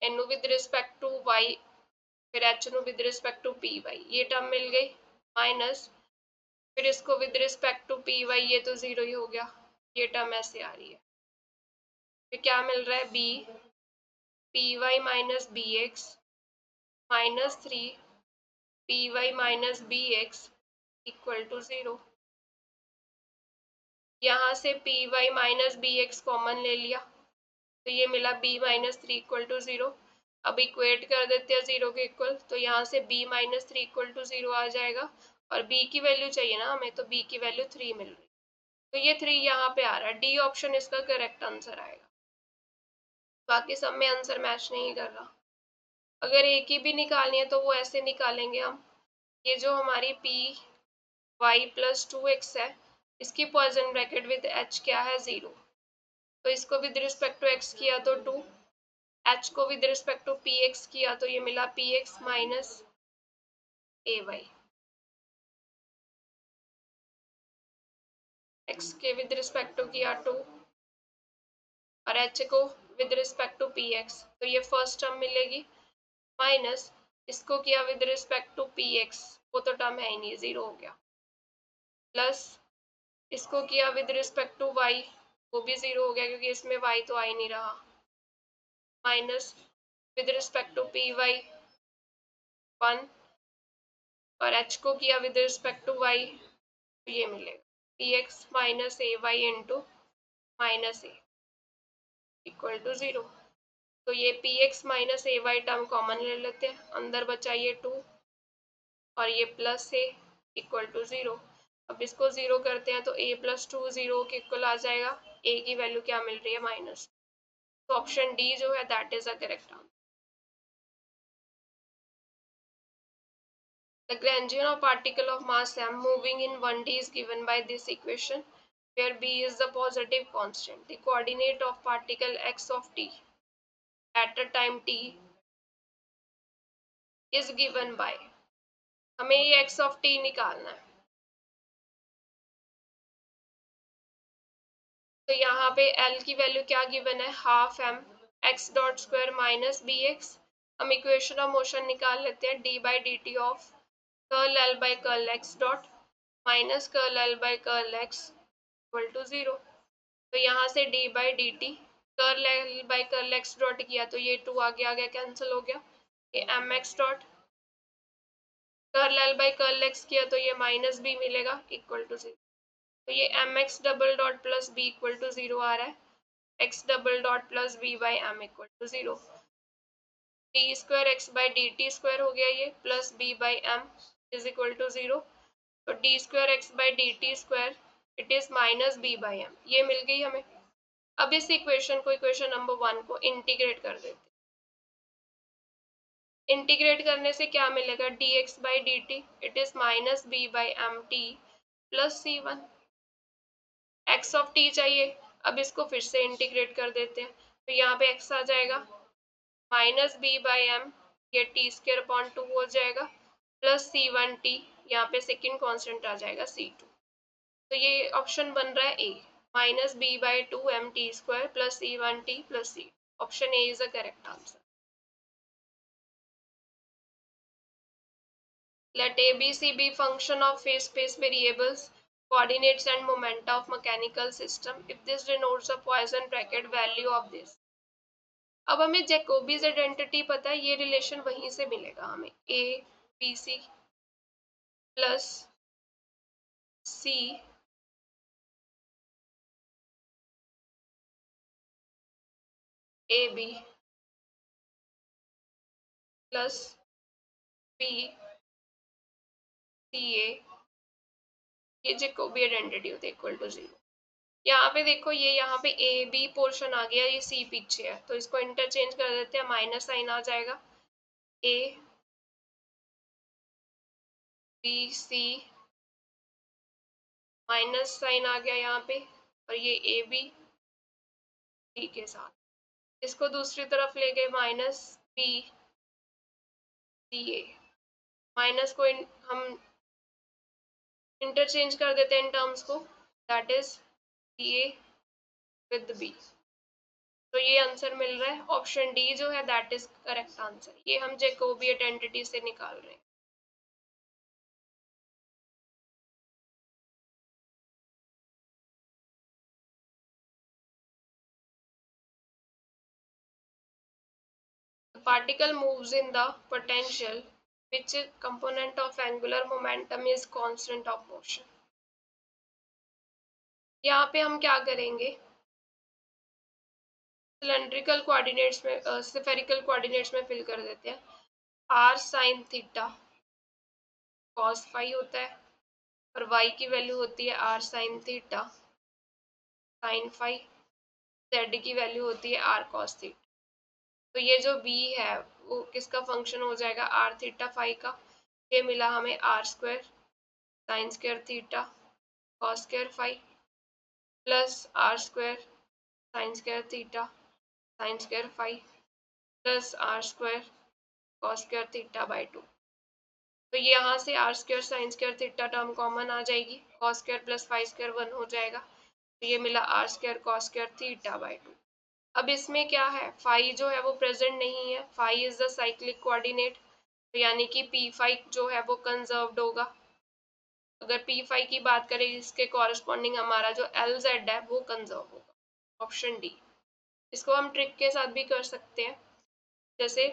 N with respect to Y, फिर H no with respect to P Y, ये टर्म मिल गई माइनस, फिर इसको with respect to P Y, ये तो 0 ही हो गया, ये टर्म ऐसे आ रही है। फिर क्या मिल रहा है, b p Y minus B x -3 p Y minus B x equal to 0। यहाँ से p Y minus B x common ले लिया तो ये मिला b -3 इक्वल टू 0। अब इक्वेट कर देते हैं 0 के इक्वल, तो यहाँ से b -3 इक्वल टू 0 आ जाएगा, और b की वैल्यू चाहिए ना हमें, तो b की वैल्यू 3 मिल रही, तो ये 3 यहाँ पे आ रहा है, डी ऑप्शन इसका करेक्ट आंसर आएगा। बाकी सब में आंसर मैच नहीं कर रहा। अगर ए की भी निकालनी है तो वो ऐसे निकालेंगे हम, ये जो हमारी पी वाई प्लस 2x है, इसकी पॉइसन ब्रैकेट विद h क्या है, 0, तो इसको विद रिस्पेक्ट टू x किया तो 2, एच को with respect to P x किया तो ये मिला p x minus a y, x के विद रिस्पेक्ट टू किया 2 और एच को with respect to P x, तो ये फर्स्ट टर्म मिलेगी, माइनस इसको किया with respect to P x, वो तो टर्म है ही नहीं, 0 हो गया, प्लस इसको किया विद रिस्पेक्ट टू वाई, वो भी 0 हो गया क्योंकि इसमें वाई तो आ ही नहीं रहा, minus with respect to P y 1 और एच को किया विद रिस्पेक्ट टू वाई, तो ये मिलेगा p x minus a y into minus a equal to 0। तो ये p x minus a y term common ले लेते हैं, अंदर बचा ये 2 और ये प्लस ए इक्वल टू 0। अब इसको 0 करते हैं तो a प्लस 2 0 के इक्वल आ जाएगा, a की वैल्यू क्या मिल रही है, माइनस, तो ऑप्शन डी जो है that is a correct answer. The Lagrangian of particle of mass m moving in 1D is given by this equation, where b is the positive constant. The coordinate of particle x of t at a time t is given by, हमें ये x of t निकालना है, तो यहाँ पे L की value क्या given है, half m x dot square minus B x, हम इक्वेशन ऑफ मोशन निकाल लेते हैं, d by d t of curl L by curl x dot minus curl L by curl x equal to 0। तो यहाँ से d by d t curl L by curl x dot किया तो ये 2 आगे आ गया, कैंसिल हो गया, ये m x dot curl L by curl x किया तो ये माइनस b मिलेगा इक्वल टू 0। तो ये m x double dot plus b equal to 0 आ रहा है, x double dot plus b by m equal to 0, d square x by d t square हो गया ये, plus b by m is equal to 0, तो d square x by d t square it is minus b by m, ये मिल गई हमें। अब इस इक्वेशन को, इक्वेशन नंबर 1 को इंटीग्रेट कर देते, इंटीग्रेट करने से क्या मिलेगा, d x by d t it is minus b by m t plus C1, x of t चाहिए, अब इसको फिर से इंटीग्रेट कर देते हैं, तो यहाँ पे एक्स आ जाएगा माइनस बी बाई एम, ये टी स्क्र अपॉन 2 हो जाएगा, प्लस C1 टी, यहाँ पे सेकेंड कॉन्स्टेंट आ जाएगा C2, तो ये ऑप्शन बन रहा है ए। minus b by 2mt square plus c1t plus c. Option A is the correct answer. Let a, b, c be function of phase space variables, coordinates and momenta of mechanical system if this denotes the Poisson bracket value of this. अब हमें जैकोबीज identity पता है, ये relation वहीं से मिलेगा हमें, A B C plus C A B plus B C A, ये जैकोबी आइडेंटिटी होती है इक्वल टू 0। यहाँ पे देखो, ये यहाँ पे ए बी पोर्शन आ गया, ये सी पीछे है, तो इसको इंटरचेंज कर देते हैं, माइनस साइन आ जाएगा, A B C minus sign आ गया यहाँ पे, और ये ए बी सी के साथ, इसको दूसरी तरफ ले गए, minus b C a, minus को हम इंटरचेंज कर देते हैं इन टर्म्स को, that is c a with b. तो ये आंसर मिल रहा है, ऑप्शन डी जो है दैट इज करेक्ट आंसर। ये हम जैकोबी आइडेंटिटी से निकाल रहे हैं। The particle moves in the potential which component of angular momentum is constant of motion। यहाँ पे हम क्या करेंगे, सिलेंड्रिकल कोऑर्डिनेट्स में, स्फेरिकल कोऑर्डिनेट्स में फिल कर देते हैं। r sin theta cos phi होता है, और y की वैल्यू होती है r sin theta sin phi, z की वैल्यू होती है r cos थीटा। तो ये जो b है वो किसका फंक्शन हो जाएगा, r थीटा फाई का। ये मिला हमें r square sine square theta cos square phi plus r square sine square theta sine square phi plus r square cos square theta by 2। तो ये यहाँ से r square sine square theta term common आ जाएगी, cos square plus phi square 1 हो जाएगा, तो ये मिला r square cos square theta by 2। अब इसमें क्या है, फाई जो है वो प्रेजेंट नहीं है, phi is the cyclic coordinate, तो यानी कि पी फाई जो है वो कंजर्व्ड होगा। अगर पी फाई की बात करें, इसके कॉरस्पॉन्डिंग हमारा जो एल जेड है वो कंजर्व होगा, ऑप्शन डी। इसको हम ट्रिक के साथ भी कर सकते हैं, जैसे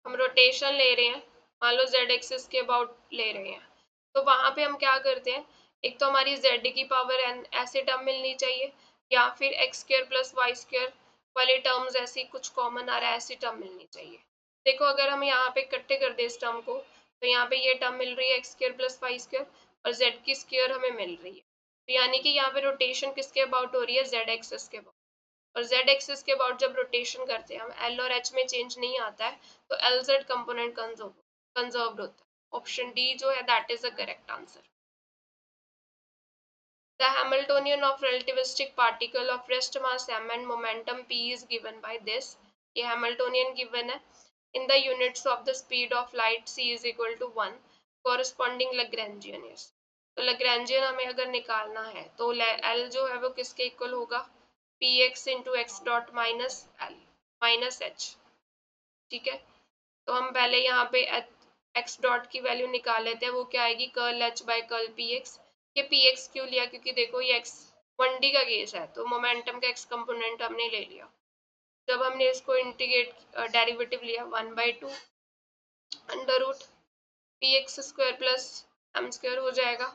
हम रोटेशन ले रहे हैं, मान लो जेड एक्सिस के अबाउट ले रहे हैं, तो वहां पे हम क्या करते हैं, एक तो हमारी जेड की पावर एन ऐसे टर्म मिलनी चाहिए, या फिर x square plus y square वाले टर्म्स ऐसी कुछ कॉमन आ रहा है, ऐसी टर्म मिलनी चाहिए। देखो अगर हम यहाँ पे इकट्ठे कर दे इस टर्म को, तो यहाँ पे ये टर्म मिल रही है x square plus y square, और जेड की स्क्र हमें मिल रही है, तो यानी कि यहाँ पे रोटेशन किसके अबाउट हो रही है, जेड एक्सिस के अबाउट। और जेड एक्सिस के अबाउट जब रोटेशन करते हैं हम, एल और एच में चेंज नहीं आता है, तो एल जेड कंपोनेंट कंजर्व्ड होता है। ऑप्शन डी जो है that is the correct answer. The Hamiltonian of relativistic particle of rest mass m and momentum p is given by this। ये Hamiltonian given है in the units of the speed of light c is equal to 1, corresponding Lagrangian is। तो Lagrangian हमें अगर निकालना है तो L जो है वो किसके इक्वल होगा, px into x dot minus L minus H. ठीक है, तो हम पहले यहाँ पे एक्स डॉट की वैल्यू निकाल लेते हैं, वो क्या आएगी, curl H by curl p x. ये पी एक्स क्यों लिया, क्योंकि देखो ये एक्स 1D का केस है, तो मोमेंटम का एक्स कंपोनेंट हमने ले लिया। जब हमने इसको इंटीग्रेट डेरिवेटिव लिया, 1/2 under root p x square plus M square हो जाएगा,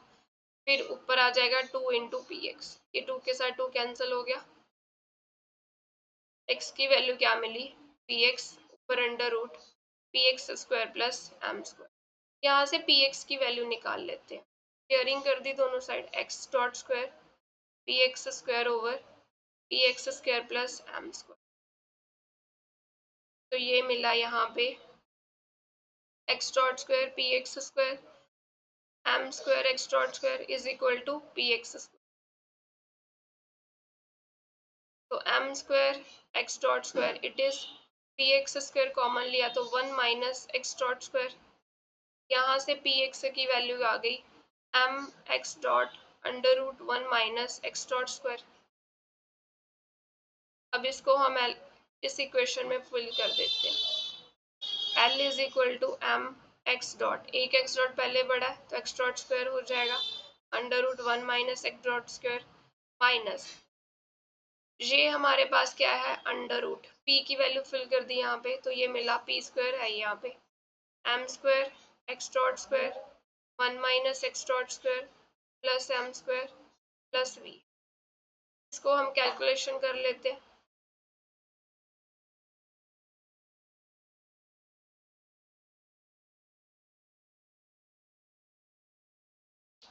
फिर ऊपर आ जाएगा 2 इंटू पी एक्स, ये 2 के साथ 2 कैंसिल हो गया, एक्स की वैल्यू क्या मिली, पी एक्स ऊपर under root p x square plus M square. यहाँ से पी एक्स की वैल्यू निकाल लेते हैं, शेयरिंग कर दी दोनों side, X dot square P x square over P x square plus M square. तो ये मिला यहाँ पे X dot square P x square M square x dot square is equal to P x square. तो M square x dot square it is P x square common लिया तो 1 minus x dot square, यहाँ से P x की value आ गई M x dot under root 1 minus x dot square. अब इसको हम इस इक्वेशन में फिल कर देते हैं। L is equal to m x dot, एक एक्स डॉट पहले बढ़ा है तो एक्स डॉट स्क्वायर हो जाएगा under root 1 minus x dot square minus ये हमारे पास क्या है अंडर रूट, पी की वैल्यू फिल कर दी यहाँ पे तो ये मिला पी स्क्वायर है यहाँ पे m square x dot square 1 minus x dot square plus M square plus v. इसको हम कैलकुलेशन कर लेते हैं।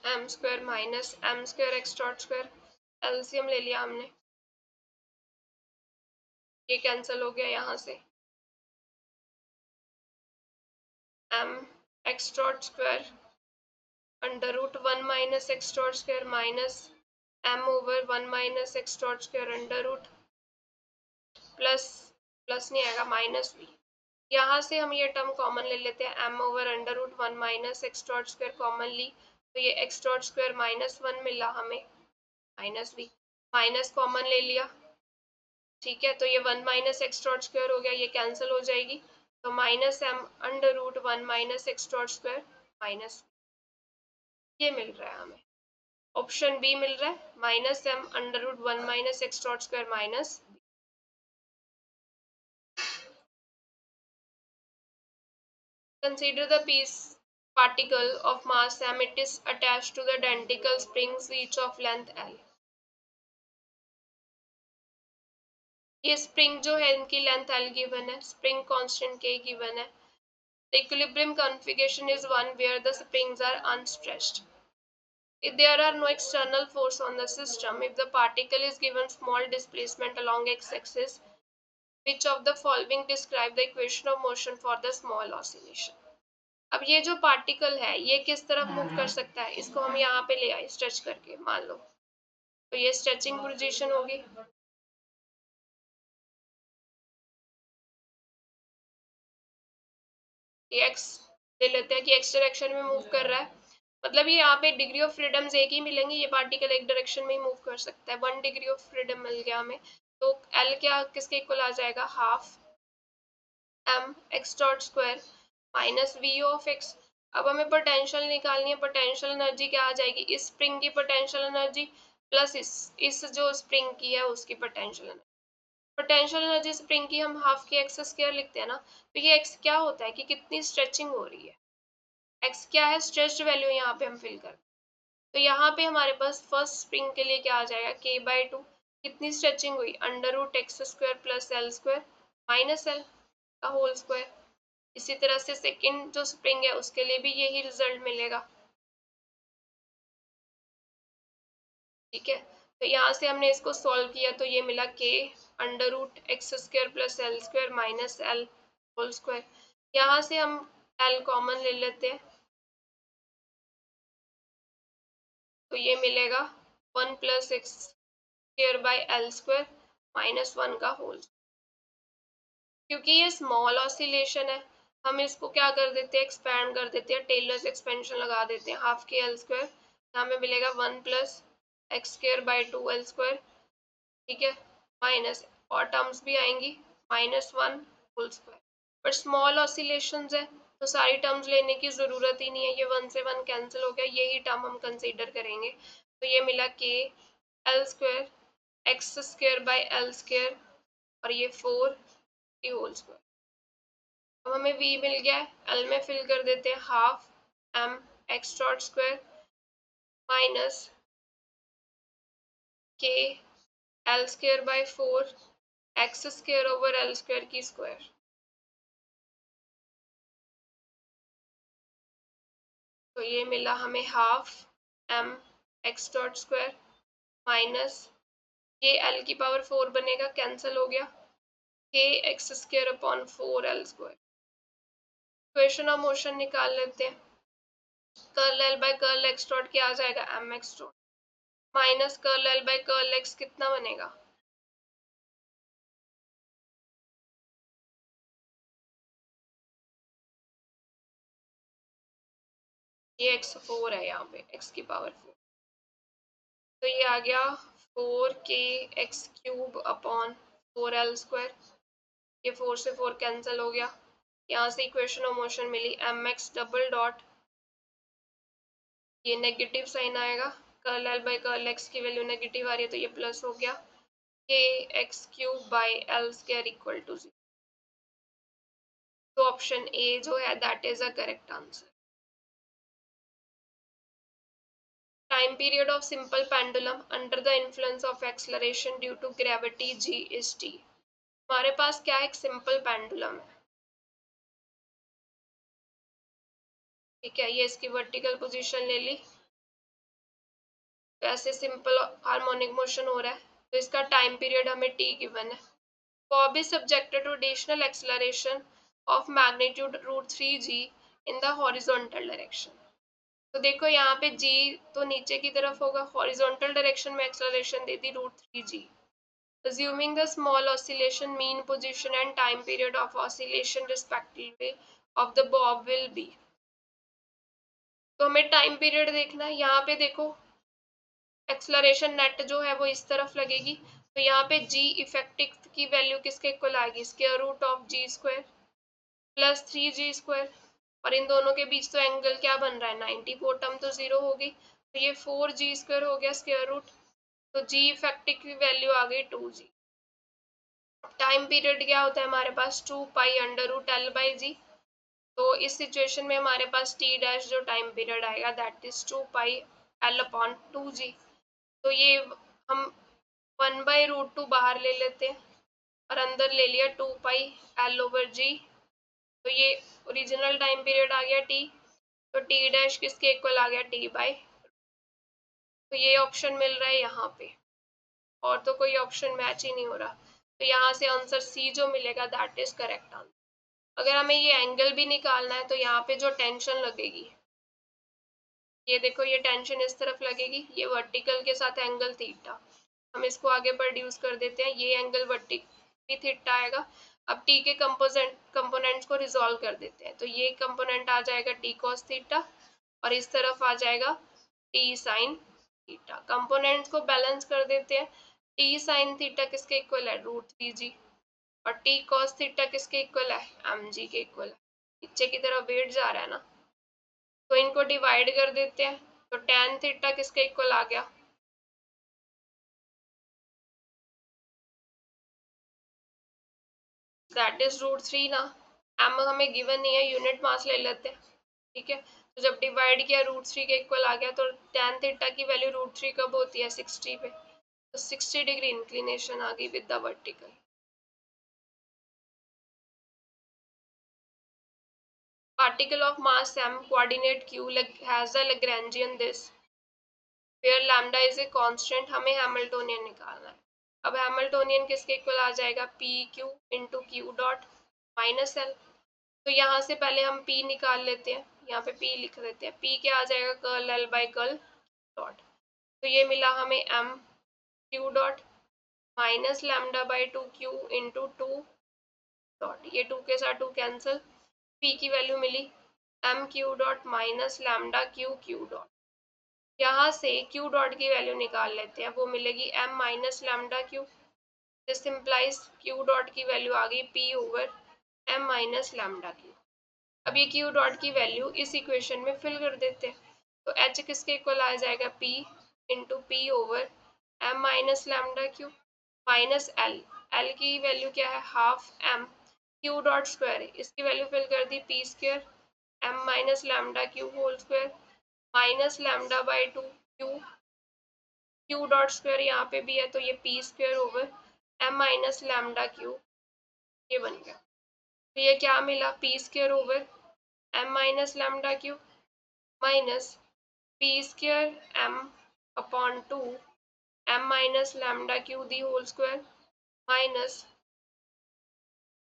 M square minus m square x dot square, LCM ले लिया हमने, ये कैंसिल हो गया यहाँ से m x dot square under root 1 minus x dot square minus m over 1 minus x dot square under root plus plus नहीं आएगा माइनस वी। यहाँ से हम ये टर्म कॉमन ले लेते हैं M over under root 1 minus x dot square common ली तो ये एक्स डॉट स्क्वायर -1 मिला हमें माइनस वी, माइनस कॉमन ले लिया ठीक है तो ये 1 माइनस एक्स डॉट स्क्वायर हो गया, ये कैंसिल हो जाएगी तो minus m under root 1 minus x dot square minus ये मिल रहा है हमें, ऑप्शन बी मिल रहा है minus m under root 1 minus x dot square minus. Consider the piece particle of mass m, it is attached to the identical springs each of length l। ये spring जो है इनकी लेंथ l गिवन है, spring constant k given है। The equilibrium configuration is one where the springs are unstressed. If there are no external force on the system, if the particle is given small displacement along x-axis, which of the following describe the equation of motion for the small oscillation? अब ये जो particle है ये किस तरफ move कर सकता है, इसको हम यहाँ पे ले आए स्ट्रेच करके मान लो तो ये स्ट्रेचिंग पोजीशन होगी। ये एक्स ले लेते हैं कि एक्स डायरेक्शन में मूव कर रहा है, मतलब ये यहाँ पे डिग्री ऑफ फ्रीडम्स एक ही मिलेंगे, ये पार्टिकल एक डायरेक्शन में ही मूव कर सकता है, 1 डिग्री ऑफ फ्रीडम मिल गया हमें तो एल क्या किसके इक्वल आ जाएगा half m x dot square minus v of x. अब हमें पोटेंशियल निकालनी है, पोटेंशियल एनर्जी क्या आ जाएगी, इस स्प्रिंग की पोटेंशियल एनर्जी प्लस इस जो स्प्रिंग की है उसकी potential energy. Potential energy spring की हम हाफ की एक्स स्क्वायर लिखते हैं ना, तो ये एक्स क्या होता है कि कितनी स्ट्रेचिंग हो रही है, एक्स क्या है स्ट्रेच्ड वैल्यू यहाँ पे हम फिल कर, तो यहाँ पे हमारे पास फर्स्ट स्प्रिंग के लिए क्या आ जाएगा k/2, कितनी स्ट्रेचिंग हुई under root x square plus l square minus l का होल स्क्वायर। इसी तरह से सेकंड जो स्प्रिंग है उसके लिए भी यही रिजल्ट मिलेगा ठीक है। तो यहाँ से हमने इसको सॉल्व किया तो ये मिला k under root x square plus l square minus l whole square. यहाँ से हम एल कॉमन ले लेते हैं तो ये मिलेगा 1 plus x square by L square -1 का होल। क्योंकि ये स्मॉल ऑसिलेशन है हम इसको क्या कर देते हैं एक्सपैंड कर देते हैं, टेलर्स एक्सपेंशन लगा देते हैं, हाफ के एल स्क्वायर यहाँ में मिलेगा 1 plus x square by 2 L square ठीक है माइनस और टर्म्स भी आएंगी -1 होल स्क्वायर। पर स्मॉल ऑसिलेशंस है तो सारी टर्म्स लेने की ज़रूरत ही नहीं है, ये 1 से 1 कैंसिल हो गया, यही टर्म हम कंसीडर करेंगे तो ये मिला के L square x square by L square और ये 4 की होल स्क्वायर। अब हमें v मिल गया है, l में फिल कर देते हैं half m x dot square minus k l square by 4 x square over l square की स्क्वायर। तो ये मिला हमें half m x dot square minus ये l की पावर 4 बनेगा कैंसिल हो गया k x square upon 4 l square. Equation of motion निकाल लेते हैं, curl l by curl x dot क्या आ जाएगा m x dot minus curl l by curl x कितना बनेगा ये x4 है यहाँ पे, x की पावर 4, तो ये आ गया 4k x³ अपॉन 4l²। ये 4 से 4 कैंसिल हो गया, यहाँ से इक्वेशन ऑफ मोशन मिली mx डबल डॉट, ये नेगेटिव साइन आएगा, curl l by curl x की वैल्यू नेगेटिव आ रही है तो ये प्लस हो गया, k(x³ by l² equal to 0। तो ऑप्शन ए जो है that is a correct answer. Time period of simple pendulum under the influence of acceleration due to gravity g is t। हमारे पास क्या है, एक सिंपल पेंडुलम है, ठीक है, ये इसकी वर्टिकल पोजीशन ले ली, तो ऐसे सिंपल हार्मोनिक मोशन हो रहा है, तो इसका टाइम पीरियड हमें t गिवन है। Bob is subjected to additional acceleration of magnitude √3g in the horizontal direction। तो देखो यहाँ पे g तो नीचे की तरफ होगा, हॉरिजॉन्टल डायरेक्शन में acceleration they the √3g। Assuming the small oscillation mean position and time period of oscillation respectively of the bob will be। तो हमें टाइम पीरियड देखना है, यहाँ पे देखो एक्सलरेशन नेट जो है वो इस तरफ लगेगी, तो यहाँ पे g इफेक्टिव की वैल्यू किसके इक्वल आएगी, square root of g² plus 3g², और इन दोनों के बीच तो एंगल क्या बन रहा है 90, वो टर्म तो जीरो होगी, तो ये 4g² हो गया स्क्वायर रूट, तो g इफेक्टिव की वैल्यू आ गई 2g। टाइम पीरियड क्या होता है हमारे पास 2 pi under root l by G, तो इस सिचुएशन में हमारे पास t डैश जो टाइम पीरियड आएगा that is 2 pi l upon 2g। तो ये हम 1/√2 बाहर ले लेते हैं और अंदर ले लिया 2 पाई l ओवर जी, तो ये ओरिजिनल टाइम पीरियड आ गया t, तो t डैश किसके इक्वल आ गया t बाई, तो ये ऑप्शन मिल रहा है यहाँ पे, और तो कोई ऑप्शन मैच ही नहीं हो रहा, तो यहाँ से आंसर सी जो मिलेगा दैट इज करेक्ट आंसर। अगर हमें ये एंगल भी निकालना है तो यहाँ पे जो टेंशन लगेगी, ये देखो ये टेंशन इस तरफ लगेगी, ये वर्टिकल के साथ एंगल थीटा, हम इसको आगे प्रोड्यूस कर देते हैं, ये एंगल वर्टिकल थीटा आएगा। अब टी के कंपोनेंट्स को रिजॉल्व कर देते हैं, तो ये कंपोनेंट आ जाएगा टी कॉस थीटा और इस तरफ आ जाएगा टी साइन थीटा। कंपोनेंट्स को बैलेंस कर देते हैं, टी साइन थीटा किसके इक्वल है √3g और टी कॉस थीटा किसके इक्वल है mg के इक्वल है, नीचे की तरफ वेट जा रहा है ना, तो इनको डिवाइड कर देते हैं, तो tan थीटा किसके इक्वल आ गया, दैट इज √3 ना, m हमें गिवन नहीं है, यूनिट मास ले लेते हैं, ठीक है, तो जब डिवाइड किया √3 के इक्वल आ गया, तो tan थीटा की वैल्यू √3 कब होती है 60 पे, तो 60 डिग्री इंक्लिनेशन आ गई with the vertical. Particle of mass m coordinate q has a Lagrangian this where lambda is a constant, हमें हैमिल्टोनियन निकालना है। अब हैमिल्टोनियन किसके इक्वल आ जाएगा P Q into Q dot minus L, तो यहाँ से पहले हम p निकाल लेते हैं, यहाँ पे p लिख लेते हैं, p क्या आ जाएगा curl l by curl dot, तो ये मिला हमें m Q dot minus lambda by 2q into 2 dot, ये 2 के साथ 2 कैंसिल, p की वैल्यू मिली m Q dot minus lambda Q Q dot, यहाँ से q डॉट की वैल्यू निकाल लेते हैं, वो मिलेगी m minus lambda Q, this implies q dot की वैल्यू आ गई p over m minus lambda Q. अब ये q डॉट की वैल्यू इस इक्वेशन में फिल कर देते हैं, तो h किसके इक्वल आ जाएगा p into p over m minus lambda q minus l की वैल्यू क्या है half m q dot square, इसकी वैल्यू फिल कर दी p square m minus lambda q whole square minus lambda by 2q, q dot square यहाँ पे भी है तो ये p square over m minus lambda q, ये बन गया, तो ये क्या मिला p square over m minus lambda q minus p square m upon 2 m minus lambda q the whole square minus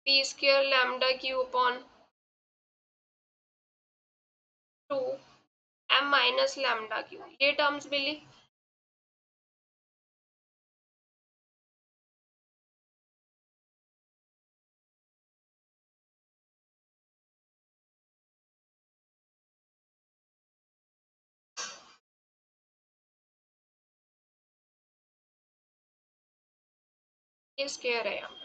p square lambda q upon 2 m minus lambda q, ये terms मिली। ये स्क्वायर है यहाँ पे।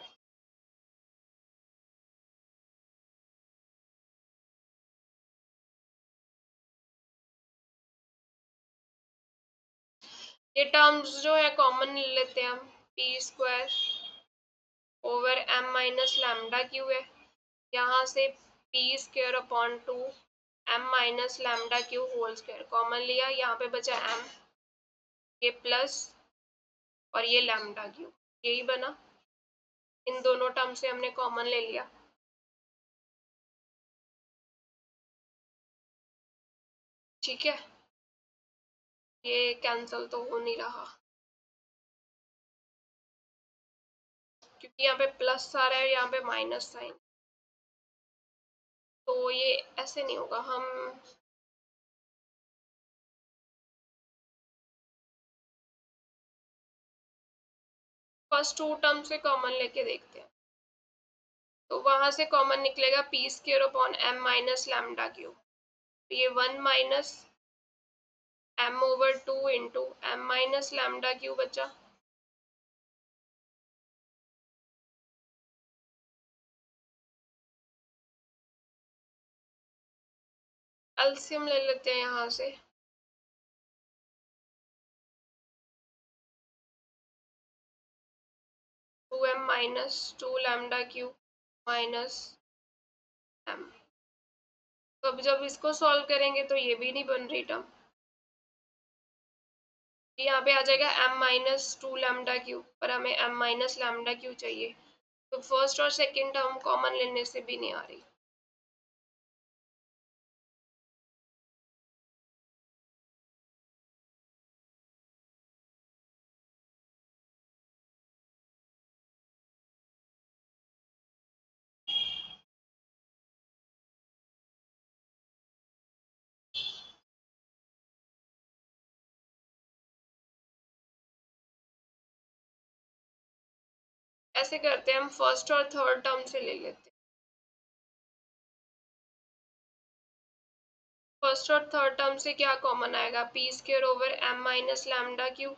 ये terms जो है common ले लेते हैं हम, p square over m minus lambda q है, यहाँ से p square upon 2 m minus lambda q whole square common लिया, यहाँ पे बचा एम, ये प्लस और ये लैम्डा क्यू, यही बना। इन दोनों टर्म से हमने कॉमन ले लिया, ठीक है। ये कैंसिल तो हो नहीं रहा क्योंकि यहाँ पे प्लस आ रहा है, यहाँ पे माइनस साइन, तो ये ऐसे नहीं होगा। हम फर्स्ट टू टर्म से कॉमन लेके देखते हैं, तो वहां से कॉमन निकलेगा p square upon m minus lambda q, ये 1 minus m over 2 into m minus lambda q बचा, एलसीएम ले लेते हैं यहाँ से, 2m minus 2 lambda q minus m. तो अब जब इसको सॉल्व करेंगे तो ये भी नहीं बन रही टर्म, यहाँ पे आ जाएगा m माइनस 2 लैम्डा क्यू, पर हमें m माइनस लैम्डा क्यू चाहिए, तो फर्स्ट और सेकंड टर्म कॉमन लेने से भी नहीं आ रही। ऐसे करते हैं, हम फर्स्ट और थर्ड टर्म से ले लेते हैं। फर्स्ट और थर्ड टर्म से क्या कॉमन आएगा, p square over m minus lambda q,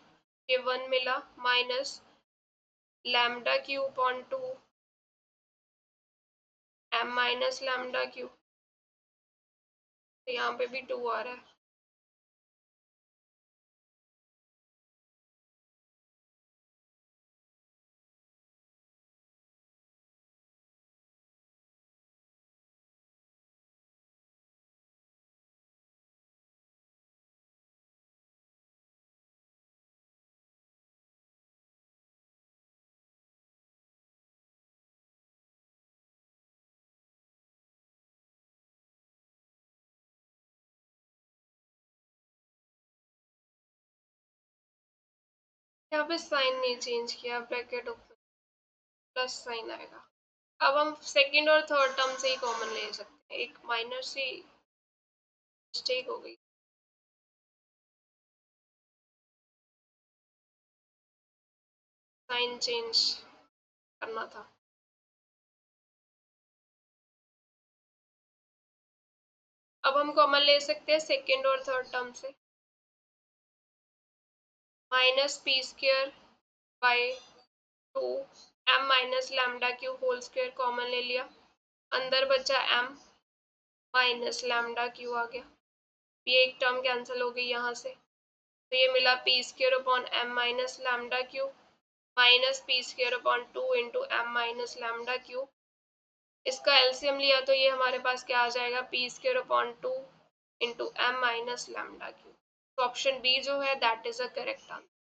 ये 1 मिला, minus lambda q upon 2 m minus lambda q, तो यहाँ पे भी 2 आ रहा है। यहाँ पे साइन नहीं चेंज किया, ब्रैकेट ओपन, प्लस साइन आएगा। अब हम सेकंड और थर्ड टर्म से ही कॉमन ले सकते हैं, एक माइनर सी मिस्टेक हो गई, साइन चेंज करना था। अब हम कॉमन ले सकते हैं सेकंड और थर्ड टर्म से, minus p square by 2 m minus lambda q whole square common ले लिया, अंदर बचा एम माइनस लैम्डा क्यू आ गया, ये एक टर्म कैंसिल हो गई यहाँ से, तो ये मिला p square upon m minus lambda q minus p square upon 2 into m minus lambda q, इसका एलसीएम लिया तो ये हमारे पास क्या आ जाएगा, p square upon 2 into m minus lambda q. तो ऑप्शन बी जो है that is a correct answer.